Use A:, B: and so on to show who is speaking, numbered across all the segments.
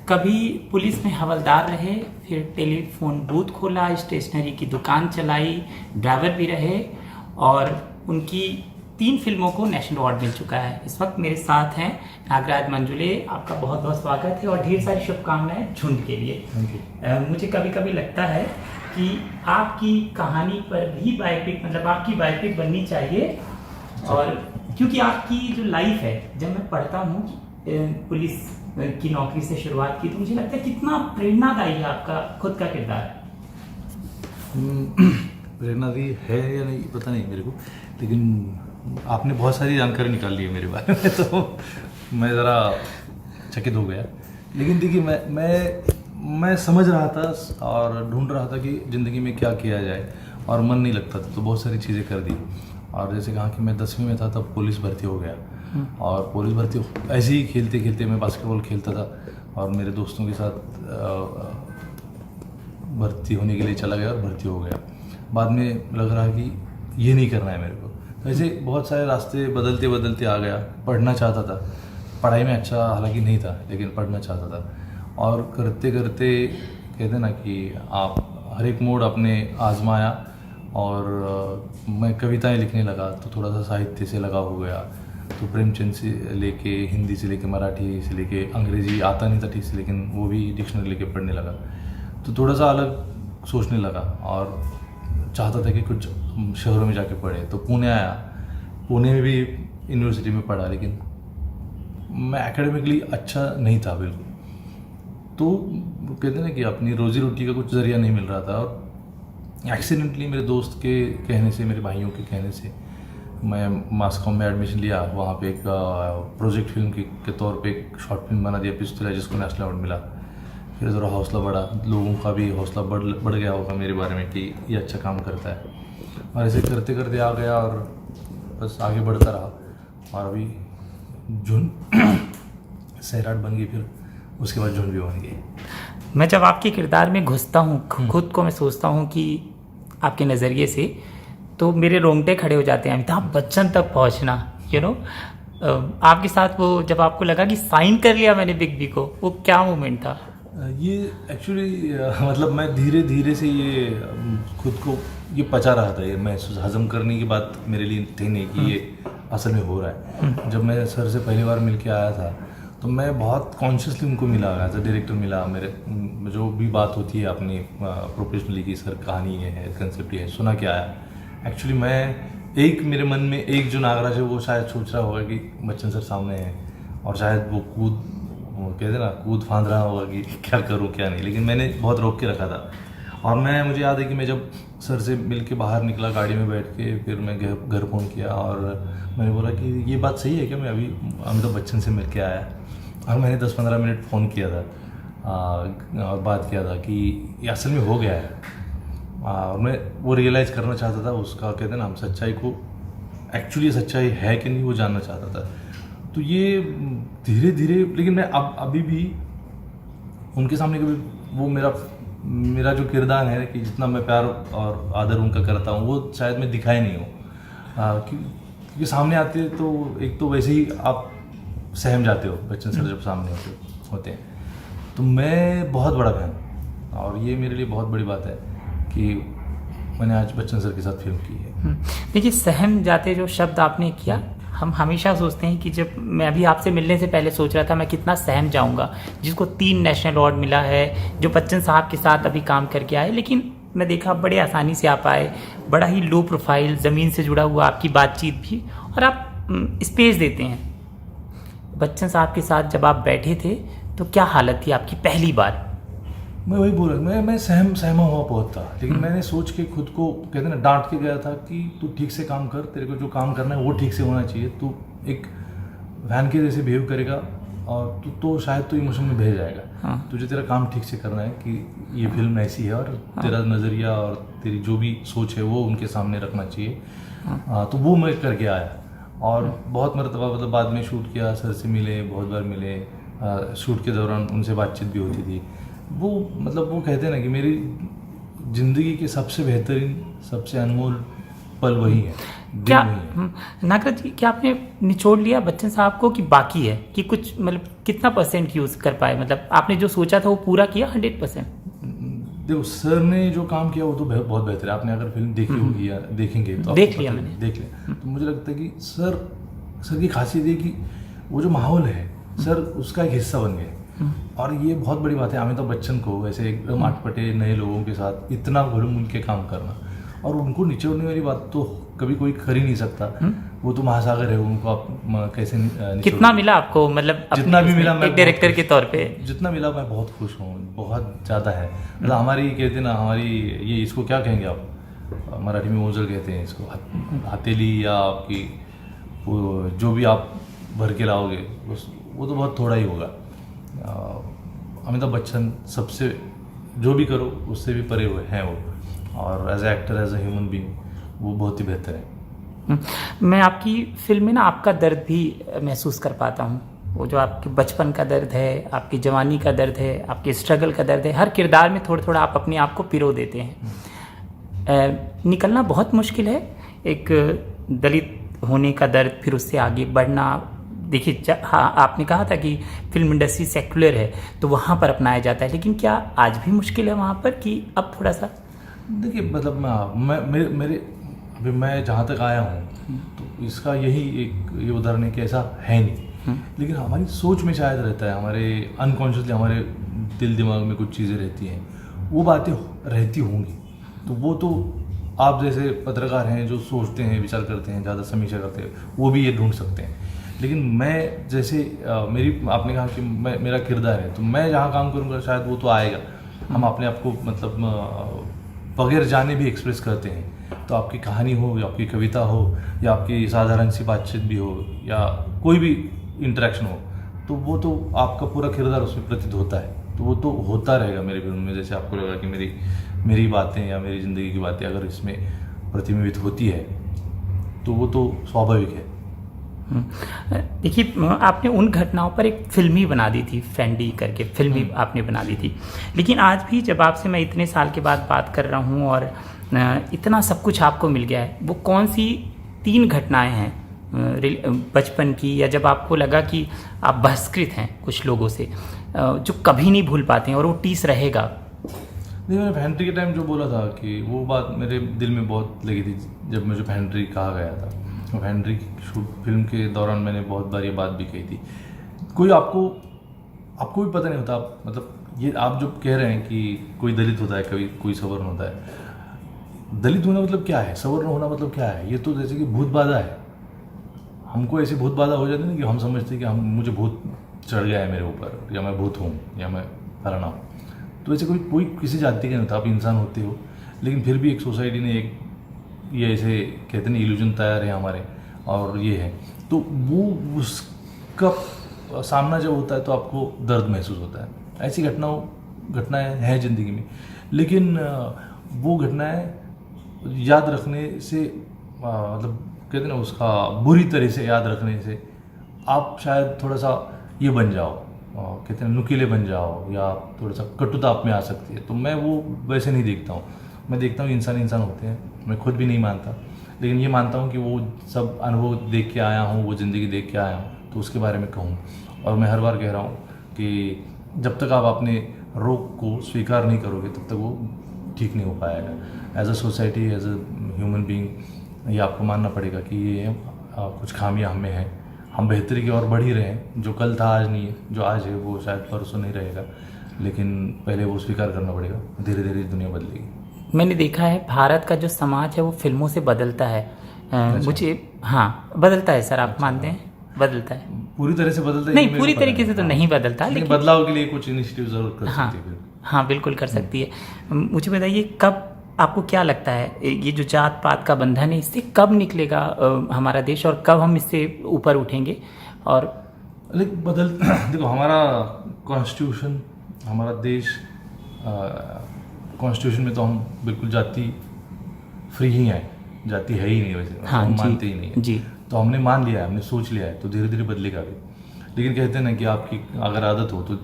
A: कभी पुलिस में हवलदार रहे, फिर टेलीफोन बूथ खोला, स्टेशनरी की दुकान चलाई, ड्राइवर भी रहे और उनकी 3 फिल्मों को नेशनल अवार्ड मिल चुका है। इस वक्त मेरे साथ हैं नागराज मंजुले। आपका बहुत बहुत स्वागत है और ढेर सारी शुभकामनाएं झुंड के लिए। मुझे कभी कभी लगता है कि आपकी कहानी पर भी बायोपिक, मतलब आपकी बायोपिक बननी चाहिए। और क्योंकि आपकी जो लाइफ है, जब मैं पढ़ता हूँ पुलिस की नौकरी से शुरुआत की, तो मुझे लगता है कितना प्रेरणादायी है आपका खुद का किरदार।
B: प्रेरणादायी है या नहीं पता नहीं मेरे को, लेकिन आपने बहुत सारी जानकारी निकाल ली है मेरे बारे में, तो मैं ज़रा चकित हो गया। लेकिन देखिए, मैं समझ रहा था और ढूंढ रहा था कि ज़िंदगी में क्या किया जाए, और मन नहीं लगता था, तो बहुत सारी चीज़ें कर दी। और जैसे कहा कि मैं 10वीं में था तब पुलिस भर्ती हो गया, और पुलिस भर्ती ऐसे ही खेलते खेलते मैं बास्केटबॉल खेलता था और मेरे दोस्तों के साथ भर्ती होने के लिए चला गया और भर्ती हो गया। बाद में लग रहा कि ये नहीं करना है मेरे को, तो ऐसे बहुत सारे रास्ते बदलते बदलते आ गया। पढ़ना चाहता था, पढ़ाई में अच्छा हालांकि नहीं था, लेकिन पढ़ना चाहता था। और करते करते कहते ना कि आप हर एक मोड़ अपने आजमाया, और मैं कविताएं लिखने लगा तो थोड़ा सा साहित्य से लगा हो गया। तो प्रेमचंद से लेके हिंदी से लेके मराठी से लेके अंग्रेजी आता नहीं था ठीक से, लेकिन वो भी डिक्शनरी लेके पढ़ने लगा। तो थोड़ा सा अलग सोचने लगा और चाहता था कि कुछ शहरों में जाके पढ़े। तो पुणे आया, पुणे में भी यूनिवर्सिटी में पढ़ा, लेकिन मैं एकेडमिकली अच्छा नहीं था बिल्कुल। तो कहते ना कि अपनी रोज़ी रोटी का कुछ ज़रिया नहीं मिल रहा था, और एक्सीडेंटली मेरे दोस्त के कहने से, मेरे भाइयों के कहने से मैं मास कॉम में एडमिशन लिया। वहाँ पे एक प्रोजेक्ट फिल्म के तौर पे एक शॉर्ट फिल्म बना दिया, पिस्तौल, जिसको नेशनल अवार्ड मिला। फिर ज़रा हौसला बढ़ा, लोगों का भी हौसला बढ़ गया होगा मेरे बारे में कि ये अच्छा काम करता है, और ऐसे करते करते आ गया और बस आगे बढ़ता रहा। और अभी झुंड सैराट बन गई, फिर उसके बाद झुंड भी बन गई।
A: मैं जब आपके किरदार में घुसता हूँ, खुद को मैं सोचता हूँ कि आपके नज़रिए से, तो मेरे रोंगटे खड़े हो जाते हैं। अमिताभ बच्चन तक पहुँचना, आपके साथ वो जब आपको लगा कि साइन कर लिया मैंने बिग बी को, वो क्या मोमेंट था?
B: ये एक्चुअली मतलब मैं धीरे धीरे से ये खुद को ये पचा रहा था। ये महसूस हजम करने की बात मेरे लिए थी नहीं कि ये असल में हो रहा है। जब मैं सर से पहली बार मिल के आया था, तो मैं बहुत कॉन्शियसली उनको मिला, एज अ डायरेक्टर मिला। मेरे जो भी बात होती है अपनी प्रोफेशनली की, सर कहानी ये है, कंसेप्ट ये है, सुना क्या आया। एक्चुअली मैं एक मेरे मन में एक जो नागराज है, वो शायद सोच रहा होगा कि बच्चन सर सामने है, और शायद वो कहते ना कूद फांद रहा होगा कि क्या करूं क्या नहीं। लेकिन मैंने बहुत रोक के रखा था। और मुझे याद है कि मैं जब सर से मिल के बाहर निकला गाड़ी में बैठ के, फिर मैं घर फ़ोन किया और मैंने बोला कि ये बात सही है क्या, मैं अभी अमिताभ बच्चन से मिल के आया। और मैंने 10-15 मिनट फ़ोन किया था और बात किया था कि ये असल में हो गया है। और मैं वो रियलाइज़ करना चाहता था उसका, कहते हैं ना, हम सच्चाई को, एक्चुअली सच्चाई है कि नहीं, वो जानना चाहता था। तो ये धीरे धीरे, लेकिन मैं अभी भी उनके सामने कभी वो मेरा जो किरदार है कि जितना मैं प्यार और आदर उनका करता हूँ, वो शायद मैं दिखाई नहीं हूँ। क्योंकि सामने आते तो एक तो वैसे ही आप सहम जाते हो, बच्चन सर जब सामने होते हैं। तो मैं बहुत बड़ा फैन, और ये मेरे लिए बहुत बड़ी बात है कि मैंने आज बच्चन सर के साथ फिल्म की है।
A: देखिए, सहम जाते जो शब्द आपने किया, हम हमेशा सोचते हैं कि जब मैं अभी आपसे मिलने से पहले सोच रहा था मैं कितना सहम जाऊंगा, जिसको 3 नेशनल अवार्ड मिला है, जो बच्चन साहब के साथ अभी काम करके आए। लेकिन मैं देखा बड़े आसानी से आप आए, बड़ा ही लो प्रोफाइल, ज़मीन से जुड़ा हुआ आपकी बातचीत भी, और आप स्पेस देते हैं। बच्चन साहब के साथ जब आप बैठे थे तो क्या हालत थी आपकी पहली बार?
B: मैं वही बोल रहा, मैं सहमा हुआ बहुत था, लेकिन मैंने सोच के खुद को, कहते ना, डांट के गया था कि तू ठीक से काम कर, तेरे को जो काम करना है वो ठीक से होना चाहिए। तू एक वैन के जैसे बिहेव करेगा और तू तो शायद तो इमोशन में बह जाएगा। तुझे तेरा काम ठीक से करना है कि ये फिल्म ऐसी है, और तेरा नज़रिया और तेरी जो भी सोच है वो उनके सामने रखना चाहिए। तो वो मैं करके आया, और बहुत मरतबा मतलब बाद में शूट किया, सर से मिले, बहुत बार मिले, शूट के दौरान उनसे बातचीत भी होती थी। वो मतलब वो कहते हैं ना कि मेरी ज़िंदगी के सबसे बेहतरीन, सबसे अनमोल पल वही है।
A: क्या
B: नहीं है।
A: नागराज जी, क्या आपने निचोड़ लिया बच्चन साहब को कि बाकी है, कि कुछ मतलब कितना परसेंट यूज़ कर पाए, मतलब आपने जो सोचा था वो पूरा किया 100%?
B: देखो, सर ने जो काम किया वो तो बहुत बेहतर है। आपने अगर फिल्म देखी होगी या देखेंगे तो
A: देख
B: आपको
A: लिया
B: पता-
A: मैंने।
B: देख लिया तो मुझे लगता है कि सर की खासियत ये कि वो जो माहौल है, सर उसका एक हिस्सा बन गए। और ये बहुत बड़ी बात है अमिताभ बच्चन को वैसे एकदम अटपटे नए लोगों के साथ इतना घुल मिल के काम करना, और उनको निचोड़ने वाली बात तो कभी कोई कर ही नहीं सकता। वो तो महासागर है, उनको आप कैसे निचोड़।
A: कितना मिला आपको, मतलब
B: जितना भी मिला,
A: एक
B: मैं
A: डायरेक्टर के तौर पे?
B: जितना मिला मैं बहुत खुश हूँ, बहुत ज़्यादा है। मतलब हमारी कहते हैं ना, हमारी ये इसको क्या कहेंगे आप, मराठी में ओझल कहते हैं इसको, हथेली या आपकी वो जो भी आप भर के लाओगे वो तो बहुत थोड़ा ही होगा। अमिताभ बच्चन सबसे जो भी करो उससे भी परे हुए हैं वो, और as a actor, as a human being वो बहुत ही बेहतर है।
A: मैं आपकी फिल्म में ना आपका दर्द भी महसूस कर पाता हूँ। वो जो आपके बचपन का दर्द है, आपकी जवानी का दर्द है, आपके स्ट्रगल का दर्द है, हर किरदार में थोड़ा थोड़ा आप अपने आप को पिरो देते हैं। निकलना बहुत मुश्किल है, एक दलित होने का दर्द, फिर उससे आगे बढ़ना। देखिए, हाँ, आपने कहा था कि फिल्म इंडस्ट्री सेक्युलर है तो वहाँ पर अपनाया जाता है, लेकिन क्या आज भी मुश्किल है वहाँ पर कि अब थोड़ा सा?
B: देखिए, मतलब मेरे अभी मैं जहाँ तक आया हूँ तो इसका यही एक ये उदाहरण है कि ऐसा है नहीं। लेकिन हमारी सोच में शायद रहता है, हमारे अनकॉन्शियसली हमारे दिल दिमाग में कुछ चीज़ें रहती हैं, वो बातें रहती होंगी। तो वो तो आप जैसे पत्रकार हैं जो सोचते हैं, विचार करते हैं, ज़्यादा समीक्षा करते हैं, वो भी ये ढूंढ सकते हैं। लेकिन मैं जैसे आपने कहा कि मेरा किरदार है, तो मैं जहाँ काम करूँगा शायद वो तो आएगा। हम अपने आप को मतलब बगैर जाने भी एक्सप्रेस करते हैं। तो आपकी कहानी हो या आपकी कविता हो या आपकी साधारण सी बातचीत भी हो या कोई भी इंटरेक्शन हो, तो वो तो आपका पूरा किरदार उसमें प्रतीत होता है। तो वो तो होता रहेगा मेरी फिल्म में। जैसे आपको लगा कि मेरी बातें या मेरी ज़िंदगी की बातें अगर इसमें प्रतिबिंबित होती है तो वो तो स्वाभाविक है।
A: देखिए, आपने उन घटनाओं पर एक फिल्म ही बना दी थी, फ्रेंडी करके फिल्म ही आपने बना दी थी। लेकिन आज भी जब आपसे मैं इतने साल के बाद बात कर रहा हूँ और इतना सब कुछ आपको मिल गया है, वो कौन सी 3 घटनाएं हैं बचपन की, या जब आपको लगा कि आप बहिष्कृत हैं कुछ लोगों से, जो कभी नहीं भूल पाते हैं और वो टीस रहेगा?
B: नहीं, मैंने फैंट्री के टाइम जो बोला था कि वो बात मेरे दिल में बहुत लगी थी जब मुझे फैंट्री कहा गया था। और फैंट्री शूट फिल्म के दौरान मैंने बहुत बार ये बात भी कही थी। कोई आपको भी पता नहीं होता, मतलब ये आप जो कह रहे हैं कि कोई दलित होता है, कभी कोई सवर्ण होता है। दलित होना मतलब क्या है, सवर्ण होना मतलब क्या है? ये तो जैसे कि भूत बाधा है। हमको ऐसी भूत बाधा हो जाती है ना कि हम समझते हैं कि मुझे भूत चढ़ गया है मेरे ऊपर, या मैं भूत हूँ, या मैं फलाना हूँ। तो ऐसे कोई किसी जाति का नहीं था, आप इंसान होते हो। लेकिन फिर भी एक सोसाइटी ने एक ये ऐसे कहते हैं इल्यूजन तैयार है हमारे, और ये है तो वो उसका सामना जब होता है तो आपको दर्द महसूस होता है। ऐसी घटनाएं हैं ज़िंदगी में। लेकिन वो घटनाएं याद रखने से मतलब कहते हैं ना, उसका बुरी तरह से याद रखने से आप शायद थोड़ा सा ये बन जाओ, कहते हैं नुकीले बन जाओ, या थोड़ा सा कटुता आप में आ सकती है। तो मैं वो वैसे नहीं देखता हूँ। मैं देखता हूँ इंसान होते हैं। मैं खुद भी नहीं मानता, लेकिन ये मानता हूँ कि वो सब अनुभव देख के आया हूँ, वो ज़िंदगी देख के आया हूँ, तो उसके बारे में कहूँ। और मैं हर बार कह रहा हूँ कि जब तक आप अपने रोग को स्वीकार नहीं करोगे तब तक वो ठीक नहीं हो पाएगा। As a society, as a human being, ये आपको मानना पड़ेगा कि ये कुछ खामियां हमें हैं। हम बेहतरी की ओर बढ़ ही रहे हैं। जो कल था आज नहीं है, जो आज है वो शायद परसों नहीं रहेगा, लेकिन पहले वो स्वीकार करना पड़ेगा। धीरे धीरे दुनिया बदलेगी।
A: मैंने देखा है भारत का जो समाज है वो फिल्मों से बदलता है। मुझे हाँ, बदलता है सर, आप मानते हैं? बदलता है?
B: पूरी तरह से बदलता है
A: नहीं, पूरी तरीके से तो नहीं बदलता, लेकिन
B: बदलाव के लिए कुछ इनिशिएटिव जरूर कर
A: हाँ,
B: सकती है।
A: हाँ, बिल्कुल कर सकती है। मुझे बताइए, कब आपको क्या लगता है ये जो जात पात का बंधन है, इससे कब निकलेगा हमारा देश, और कब हम इससे ऊपर उठेंगे? और
B: लेकिन देखो, हमारा कॉन्स्टिट्यूशन, हमारा देश, कॉन्स्टिट्यूशन में तो हम बिल्कुल जाति फ्री ही हैं। जाति है ही नहीं वैसे,
A: हाँ,
B: हम
A: जी,
B: मानते ही नहीं है
A: जी।
B: तो हमने मान लिया है, हमने सोच लिया है, तो धीरे धीरे बदलेगा भी। लेकिन कहते हैं ना कि आपकी अगर आदत हो तो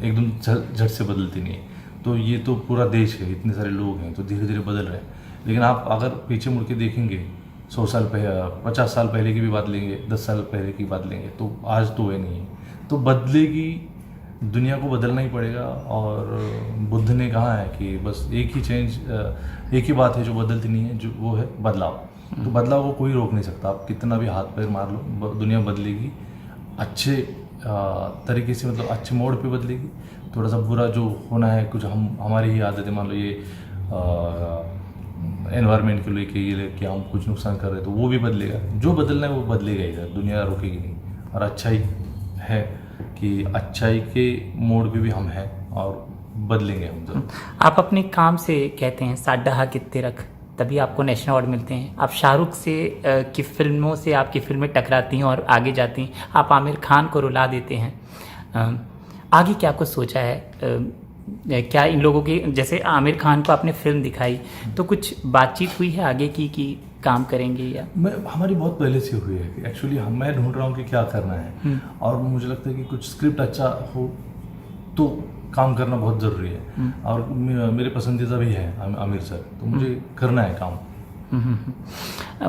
B: एकदम झट से बदलती नहीं है। तो ये तो पूरा देश है, इतने सारे लोग हैं, तो धीरे धीरे बदल रहे हैं। लेकिन आप अगर पीछे मुड़ के देखेंगे 100 साल पहले 50 साल पहले की भी बात लेंगे, 10 साल पहले की बात लेंगे, तो आज तो है नहीं है। तो बदलेगी, दुनिया को बदलना ही पड़ेगा। और बुद्ध ने कहा है कि बस एक ही बात है जो बदलती नहीं है, जो वो है बदलाव। तो बदलाव को कोई रोक नहीं सकता, आप कितना भी हाथ पैर मार लो, दुनिया बदलेगी अच्छे तरीके से, मतलब अच्छे मोड़ पे बदलेगी। थोड़ा सा बुरा जो होना है, कुछ हमारी ही आदतें, मान लो ये एनवायरनमेंट के लेके ये लेके हम कुछ नुकसान कर रहे हैं, तो वो भी बदलेगा। जो बदलना है वो बदलेगा ही, दुनिया रुकेगी नहीं। और अच्छाई है कि अच्छाई के मोड़ पे भी हम हैं और बदलेंगे हम जरूर।
A: आप अपने काम से कहते हैं साडा कितने रख, तभी आपको नेशनल अवार्ड मिलते हैं। आप शाहरुख से की फिल्मों से आपकी फिल्में टकराती हैं और आगे जाती हैं, आप आमिर खान को रुला देते हैं। आगे क्या कुछ सोचा है? क्या इन लोगों की, जैसे आमिर खान को आपने फिल्म दिखाई, तो कुछ बातचीत हुई है आगे की कि काम करेंगे या?
B: हमारी बहुत पहले से हुई है कि एक्चुअली मैं ढूंढ रहा हूँ कि क्या करना है, और मुझे लगता है कि कुछ स्क्रिप्ट अच्छा हो तो काम करना बहुत ज़रूरी है। और मेरे पसंदीदा भी है आमिर सर, तो मुझे करना है काम।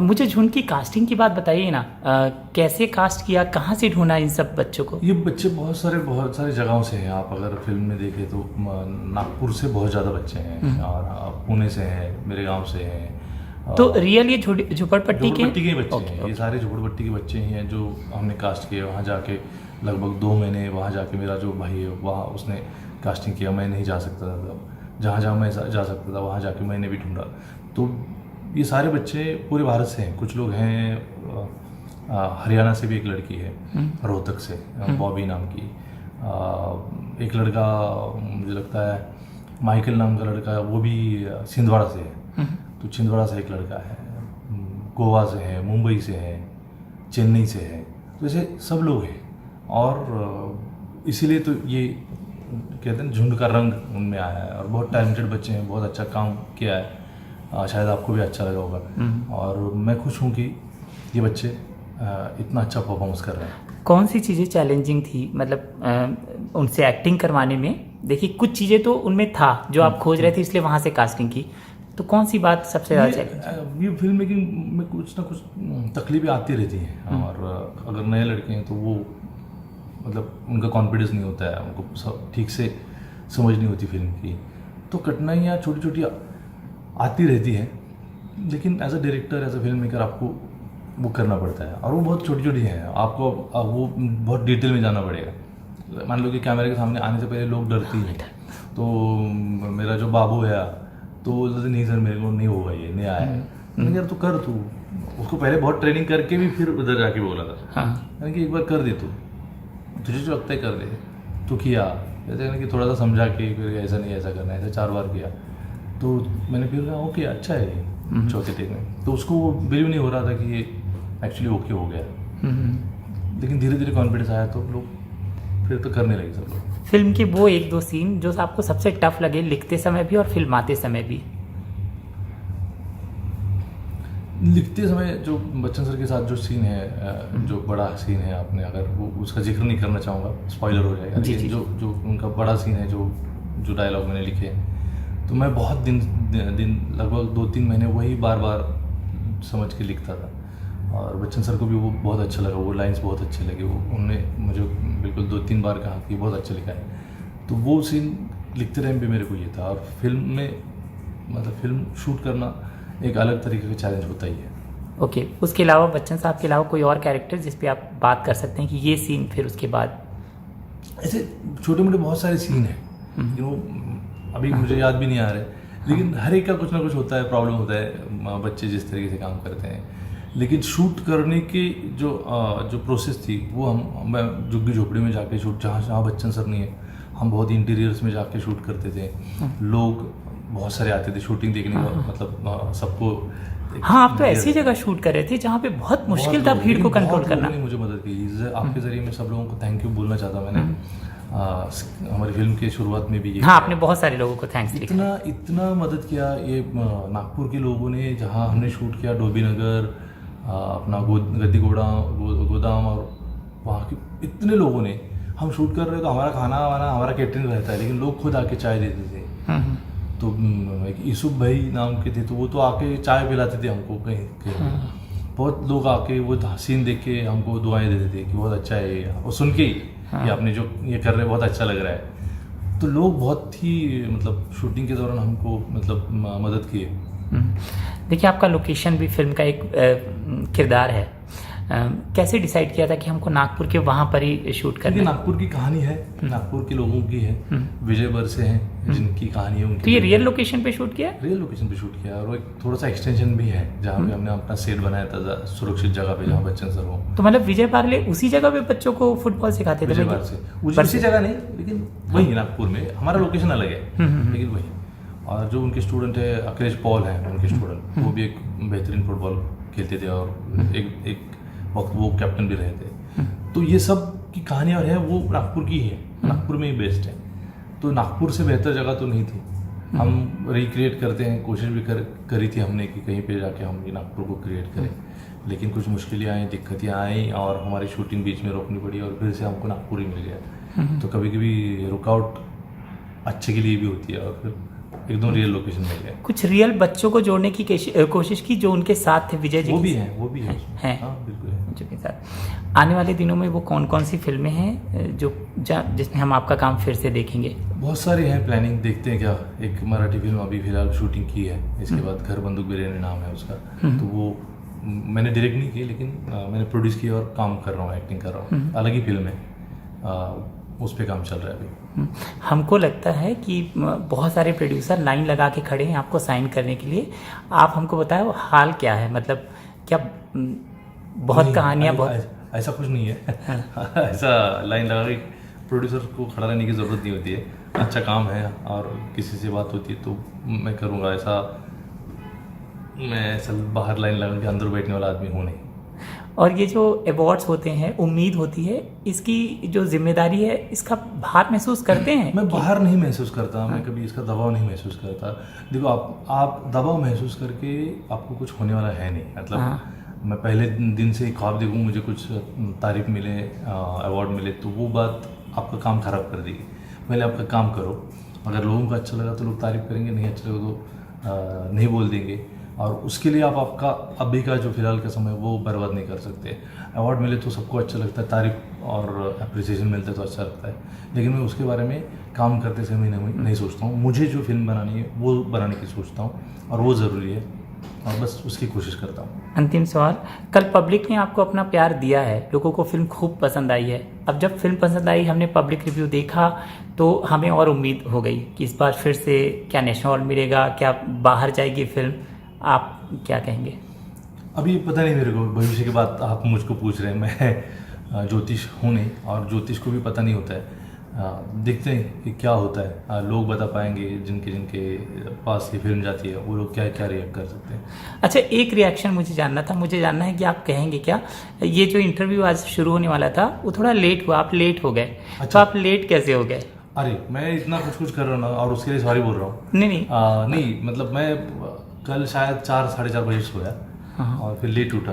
A: मुझे झुंड की कास्टिंग की बात बताइए ना, कैसे कास्ट किया, कहाँ से ढूंढा इन सब बच्चों को?
B: ये बच्चे बहुत सारे जगहों से हैं। आप अगर फिल्म में देखें तो नागपुर से बहुत ज़्यादा बच्चे हैं, और पुणे से हैं, मेरे गांव से हैं।
A: तो रियल ये झोपड़पट्टी के
B: बच्चे हैं, ये सारे झोपड़पट्टी के बच्चे ही हैं जो हमने कास्ट किए। वहाँ जाके लगभग 2 महीने वहाँ जाके, मेरा जो भाई है वहाँ उसने कास्टिंग किया, मैं नहीं जा सकता था। जहाँ मैं जा सकता था वहाँ जाके मैंने भी ढूंढा। तो ये सारे बच्चे पूरे भारत से हैं। कुछ लोग हैं हरियाणा से भी, एक लड़की है रोहतक से, बॉबी नाम की। एक लड़का मुझे लगता है माइकल नाम का लड़का है, वो भी छिंदवाड़ा से है। तो छिंदवाड़ा से एक लड़का है, गोवा से है, मुंबई से है, चेन्नई से है। तो ऐसे सब लोग हैं, और इसीलिए तो ये कहते हैं झुंड का रंग उनमें आया है। और बहुत टैलेंटेड बच्चे हैं, बहुत अच्छा काम किया है। शायद आपको भी अच्छा लगा होगा। और मैं खुश हूँ कि ये बच्चे इतना अच्छा परफॉर्मेंस कर रहे हैं।
A: कौन सी चीज़ें चैलेंजिंग थी, मतलब उनसे एक्टिंग करवाने में? देखिए कुछ चीज़ें तो उनमें था जो आप खोज रहे थे, इसलिए वहाँ से कास्टिंग की। तो कौन सी बात सबसे ज़्यादा चैलेंजिंग?
B: ये फिल्म मेकिंग में कुछ ना कुछ तकलीफें आती रहती हैं। और अगर नए लड़के हैं तो वो मतलब उनका कॉन्फिडेंस नहीं होता है, उनको ठीक से समझ नहीं होती फिल्म की, तो कठिनाइयाँ छोटी छोटी आती रहती हैं। लेकिन as a director, as a film maker आपको वो करना पड़ता है, और वो बहुत छोटी छोटी हैं। आपको वो बहुत डिटेल में जाना पड़ेगा। मान लो कि कैमरे के सामने आने से पहले लोग डरती हैं। तो मेरा जो बाबू है तो वो बोलते नहीं सर मेरे को नहीं होगा, ये नहीं आया है। मैंने कहा तो कर, तू उसको पहले बहुत ट्रेनिंग करके भी फिर उधर जाके बोला था। मैंने कि एक बार कर दे, तू तुझे जो लगता है कर दे। तो किया, जैसे कि थोड़ा सा समझा के फिर ऐसा नहीं ऐसा करना है, ऐसा 4 बार किया। तो मैंने फिर कहा ओके अच्छा है ये, चौथे टेक में। तो उसको वो बिलीव नहीं हो रहा था कि ये एक्चुअली ओके हो गया। लेकिन धीरे धीरे कॉन्फिडेंस आया तो लोग फिर तो करने लगे सब लोग।
A: फिल्म के वो 1-2 सीन जो आपको सबसे टफ लगे, लिखते समय भी और फिल्माते समय भी?
B: लिखते समय जो बच्चन सर के साथ जो सीन है, जो बड़ा सीन है, आपने अगर वो उसका जिक्र नहीं करना चाहूँगा, स्पॉइलर हो जाएगा। लेकिन जो उनका बड़ा सीन है, जो डायलॉग मैंने लिखे, तो मैं बहुत दिन लगभग 2-3 महीने वही बार बार समझ के लिखता था। और बच्चन सर को भी वो बहुत अच्छा लगा, वो लाइंस बहुत अच्छे लगे। उन्होंने मुझे बिल्कुल 2-3 बार कहा कि बहुत अच्छा लिखा है। तो वो सीन लिखते टाइम भी मेरे को ये था। और फिल्म में मतलब फिल्म शूट करना एक अलग तरीके का चैलेंज होता ही है।
A: ओके, उसके अलावा बच्चन साहब के अलावा कोई और कैरेक्टर जिस पे आप बात कर सकते हैं कि ये सीन, फिर उसके बाद?
B: ऐसे छोटे मोटे बहुत सारे सीन हैं, लेकिन वो अभी मुझे याद भी नहीं आ रहे। लेकिन हर एक का कुछ ना कुछ होता है, प्रॉब्लम होता है, बच्चे जिस तरीके से काम करते हैं। लेकिन शूट करने की जो प्रोसेस थी वो मैं झुग्गी झोपड़ी में जाके शूट, जहाँ बच्चन सर नहीं है, हम बहुत इंटीरियर्स में जाके शूट करते थे। लोग बहुत सारे आते थे शूटिंग देखने का, मतलब सबको।
A: हाँ, आप तो ऐसी जगह शूट कर रहे थे जहाँ पे बहुत मुश्किल था भीड़ को कंट्रोल करना।
B: मुझे मदद की, आपके जरिए मैं सब लोगों को थैंक यू बोलना चाहता। मैंने हमारी फिल्म की शुरुआत में भी ये,
A: हाँ, आपने बहुत सारे लोगों को थैंक्स लिखा।
B: इतना मदद किया। ये नागपुर के लोगों ने, जहाँ हमने शूट किया, डोबी नगर, अपना गद्दी गोदाम, और वहाँ के इतने लोगों ने, हम शूट कर रहे तो हमारा खाना वाना हमारा कैटरिंग रहता है, लेकिन लोग खुद आके चाय देते थे। तो एक यूसुफ भाई नाम के थे, तो वो तो आके चाय पिलाते थे हमको कहीं। बहुत लोग आके वो सीन देख के हमको दुआएं देते थे कि बहुत अच्छा है ये, और सुन के ही कि आपने जो ये कर रहे हैं बहुत अच्छा लग रहा है। तो लोग बहुत ही मतलब शूटिंग के दौरान हमको मतलब मदद किए।
A: देखिए, आपका लोकेशन भी फिल्म का एक किरदार है। कैसे डिसाइड किया था कि हमको नागपुर के वहाँ पर ही शूट करना है?
B: नागपुर की कहानी है, नागपुर के लोगों की है, विजय बरसे हैं जिनकी कहानी है उनकी।
A: तो ये रियल लोकेशन पे शूट किया?
B: रियल लोकेशन पे शूट किया, और वो एक थोड़ा सा एक्सटेंशन भी है जहाँ पे हमने अपना सेट बनाया था सुरक्षित जगह पे जहाँ बच्चन सर हो।
A: तो मतलब विजय बारले उसी जगह पे बच्चों को फुटबॉल सिखाते थे?
B: विजय बारले उसी जगह नहीं, लेकिन वही नागपुर में, हमारा लोकेशन अलग है लेकिन वही। और जो उनके स्टूडेंट है अखिलेश पॉल हैं उनके स्टूडेंट, वो भी एक बेहतरीन फुटबॉल खेलते थे और एक वक्त वो कैप्टन भी रहे थे। तो ये सब की कहानियाँ है वो नागपुर की है, नागपुर में ही बेस्ट है। तो नागपुर से बेहतर जगह तो नहीं थी। हम रिक्रिएट करते हैं, कोशिश भी करी थी हमने कि कहीं पे जाके हम ये नागपुर को क्रिएट करें, लेकिन कुछ मुश्किलें आई, दिक्कतें आई और हमारी शूटिंग बीच में रोकनी पड़ी और फिर से हमको नागपुर ही मिल गया। तो कभी कभी रुकआउट अच्छे के लिए भी होती है और फिर एकदम रियल लोकेशन मिल गया।
A: कुछ रियल बच्चों को जोड़ने की कोशिश की जो उनके साथ थे विजय जी?
B: वो भी है
A: हैं।
B: हाँ बिल्कुल है।
A: के साथ आने वाले दिनों में वो कौन कौन सी फिल्में हैं जो जिसमें हम आपका काम फिर से देखेंगे?
B: बहुत सारी हैं, प्लानिंग देखते हैं क्या। एक मराठी फिल्म अभी फिलहाल शूटिंग की है, इसके बाद घर बंदूक बिरयानी नाम है उसका। तो वो मैंने डायरेक्ट नहीं की, लेकिन मैंने प्रोड्यूस किया और काम कर रहा हूँ, एक्टिंग कर रहा हूँ। अलग ही फिल्म है, उस पर काम चल रहा है अभी।
A: हमको लगता है कि बहुत सारे प्रोड्यूसर लाइन लगा के खड़े हैं आपको साइन करने के लिए। आप हमको बताएं वो हाल क्या है, मतलब क्या बहुत कहानियाँ बहुत
B: ऐसा कुछ नहीं है। ऐसा लाइन लगा के प्रोड्यूसर को खड़ा रहने की ज़रूरत नहीं होती है। अच्छा काम है और किसी से बात होती है तो मैं करूँगा, मैं ऐसा बाहर लाइन लगा के अंदर बैठने वाला आदमी हूँ नहीं।
A: और ये जो अवार्ड्स होते हैं, उम्मीद होती है, इसकी जो जिम्मेदारी है, इसका भार महसूस करते हैं?
B: मैं बाहर नहीं महसूस करता, मैं कभी इसका दबाव नहीं महसूस करता। देखो आप दबाव महसूस करके आपको कुछ होने वाला है नहीं। मतलब मैं पहले दिन से ख्वाब देखूँ मुझे कुछ तारीफ मिले, अवार्ड मिले, तो वो बात आपका काम खराब कर देगी। पहले आपका काम करो, अगर लोगों को अच्छा लगा तो लोग तारीफ करेंगे, नहीं अच्छा लगा तो नहीं बोल देंगे। और उसके लिए आप आपका अभी का जो फिलहाल का समय वो बर्बाद नहीं कर सकते। अवार्ड मिले तो सबको अच्छा लगता है, तारीफ और अप्रिसिएशन मिलता है तो अच्छा लगता है, लेकिन मैं उसके बारे में काम करते समय नहीं सोचता हूँ। मुझे जो फिल्म बनानी है वो बनाने की सोचता हूँ और वो ज़रूरी है और बस उसकी कोशिश करता हूँ।
A: अंतिम सवाल, कल पब्लिक ने आपको अपना प्यार दिया है, लोगों को फिल्म खूब पसंद आई है। अब जब फिल्म पसंद आई, हमने पब्लिक रिव्यू देखा तो हमें और उम्मीद हो गई कि इस बार फिर से क्या नेशनल अवार्ड मिलेगा, क्या बाहर जाएगी फिल्म, आप क्या कहेंगे?
B: अभी पता नहीं मेरे को, भविष्य की बात आप मुझको पूछ रहे हैं। मैं ज्योतिष हूँ नहीं और ज्योतिष को भी पता नहीं होता है। देखते हैं कि क्या होता है, लोग बता पाएंगे जिनके पास ये फिल्म जाती है, वो लोग क्या क्या रिएक्ट कर सकते हैं।
A: अच्छा, एक रिएक्शन मुझे जानना है कि आप कहेंगे क्या, ये जो इंटरव्यू आज शुरू होने वाला था वो थोड़ा लेट हुआ, आप लेट हो गए। अच्छा। तो आप लेट कैसे हो गए?
B: अरे मैं इतना कुछ कर रहा हूँ ना, और उसके लिए सॉरी बोल रहा हूँ। नहीं मतलब मैं कल शायद 4 साढ़े 4 बजे सोया और फिर लेट उठा,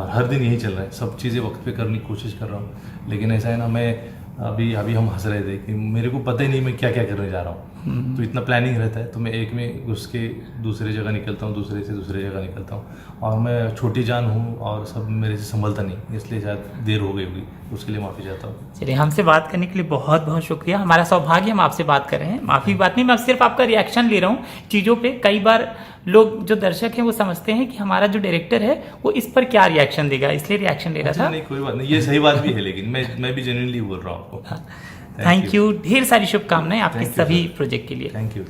B: और हर दिन यही चल रहा है। सब चीज़ें वक्त पे करने की कोशिश कर रहा हूँ, लेकिन ऐसा है ना, मैं अभी हम हंस रहे थे कि मेरे को पता ही नहीं मैं क्या क्या करने जा रहा हूँ। तो इतना प्लानिंग रहता है, तो मैं एक में घुस के दूसरी जगह निकलता हूँ, दूसरे से दूसरी जगह निकलता हूँ, और मैं छोटी जान हूँ और सब मेरे से संभलता नहीं, इसलिए शायद देर हो गई होगी, उसके लिए माफ़ी चाहता हूँ।
A: चलिए, हमसे बात करने के लिए बहुत बहुत शुक्रिया। हमारा सौभाग्य हम आपसे बात कर रहे हैं, माफ़ी की बात नहीं, मैं सिर्फ आपका रिएक्शन ले रहा हूँ चीज़ों पे। कई बार लोग जो दर्शक हैं वो समझते हैं कि हमारा जो डायरेक्टर है वो इस पर क्या रिएक्शन देगा, इसलिए रिएक्शन ले रहा था।
B: नहीं, कोई बात नहीं, ये सही बात भी है, लेकिन मैं भी जेन्युइनली बोल रहा हूँ आपको।
A: थैंक यू, ढेर सारी शुभकामनाएं आपके सभी प्रोजेक्ट के लिए।
B: Thank you.